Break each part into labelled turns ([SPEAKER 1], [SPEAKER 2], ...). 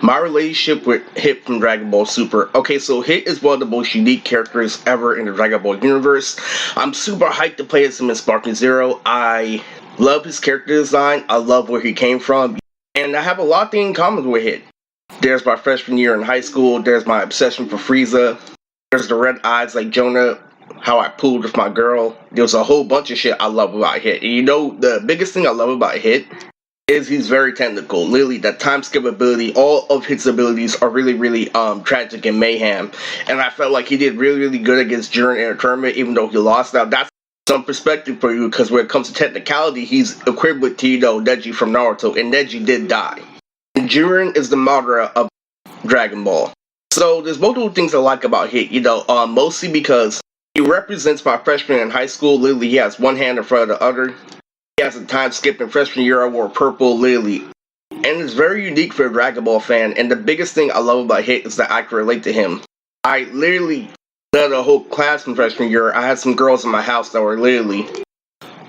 [SPEAKER 1] My relationship with Hit from Dragon Ball Super. Okay, so Hit is one of the most unique characters ever in the Dragon Ball universe. I'm super hyped to play as him in Sparking Zero. I love his character design. I love where he came from. And I have a lot of things in common with Hit. There's my freshman year in high school. There's my obsession for Frieza. There's the red eyes like Jonah. How I pulled with my girl. There's a whole bunch of shit I love about Hit. And you know, the biggest thing I love about Hit is he's very technical. Literally, that time skip ability, all of his abilities are really tragic and mayhem. And I felt like he did really good against Jiren in a tournament, even though he lost. Now that's some perspective for you, because when it comes to technicality, he's equivalent to, you know, Neji from Naruto, and Neji did die. And Jiren is the Madara of Dragon Ball. So there's multiple things I like about Hit, you know, mostly because he represents my freshman in high school. Literally, he has one hand in front of the other. He has a time skip in freshman year. I wore purple, literally. And it's very unique for a Dragon Ball fan. And the biggest thing I love about Hit is that I can relate to him. I literally led a whole class from freshman year. I had some girls in my house that were literally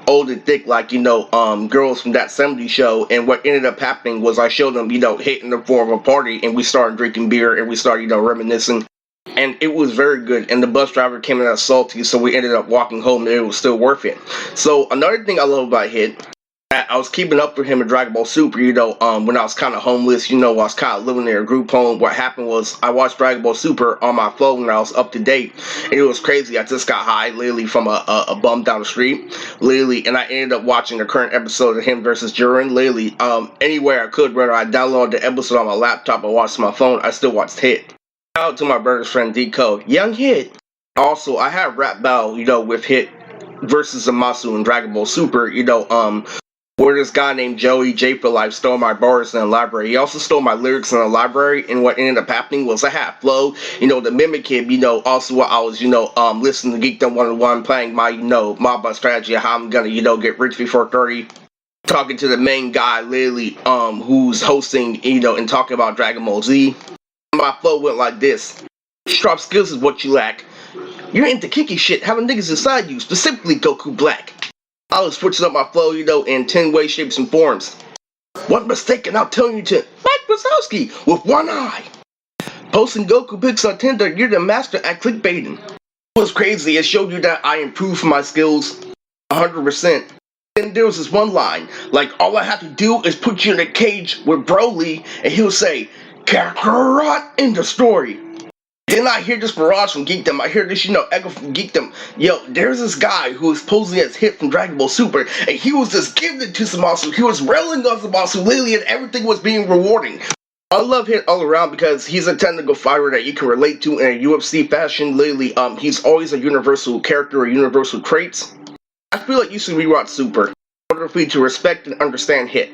[SPEAKER 1] old and thick, like, you know, girls from that 70s show. And what ended up happening was I showed them, you know, Hit in the form of a party. And we started drinking beer and we started, you know, reminiscing. And it was very good, and the bus driver came in out salty, so we ended up walking home, and it was still worth it. So another thing I love about Hit, I was keeping up with him in Dragon Ball Super, you know, when I was kind of homeless, you know, I was kind of living in a group home. What happened was I watched Dragon Ball Super on my phone when I was up to date, and it was crazy. I just got high, literally, from a bum down the street, literally, and I ended up watching the current episode of him versus Jiren, literally, anywhere I could, whether I downloaded the episode on my laptop or watched my phone, I still watched Hit. Shout out to my brother's friend D-Code, Young Hit. Also, I had a rap battle, you know, with Hit versus Zamasu in Dragon Ball Super, you know, where this guy named Joey J for Life stole my bars in the library. He also stole my lyrics in the library, and what ended up happening was I had Flow, you know, the Mimic Kid, you know, also while I was, you know, listening to Geekdom 101, playing my, you know, Mobile strategy of how I'm gonna, you know, get rich before 30. Talking to the main guy, literally, who's hosting, you know, and talking about Dragon Ball Z. My flow went like this. Sharp skills is what you lack. You're into kinky shit, having niggas inside you, specifically Goku Black. I was switching up my flow, you know, in 10 ways, shapes, and forms. One mistake and I'll tell you to Mike Wazowski with one eye. Posting Goku pics on Tinder, you're the master at clickbaiting. It was crazy, it showed you that I improved my skills 100%. Then there was this one line, like, all I have to do is put you in a cage with Broly, and he'll say, Kakarot in the story. Then I hear this barrage from Geekdom. I hear this, you know, echo from Geekdom. Yo, there's this guy who is posing as Hit from Dragon Ball Super, and he was just giving it to Zamasu. He was railing on Zamasu, literally, and everything was being rewarding. I love Hit all around because he's a technical fighter that you can relate to in a UFC fashion. Literally, he's always a universal character or universal traits. I feel like you should rewatch Super in order for you to respect and understand Hit.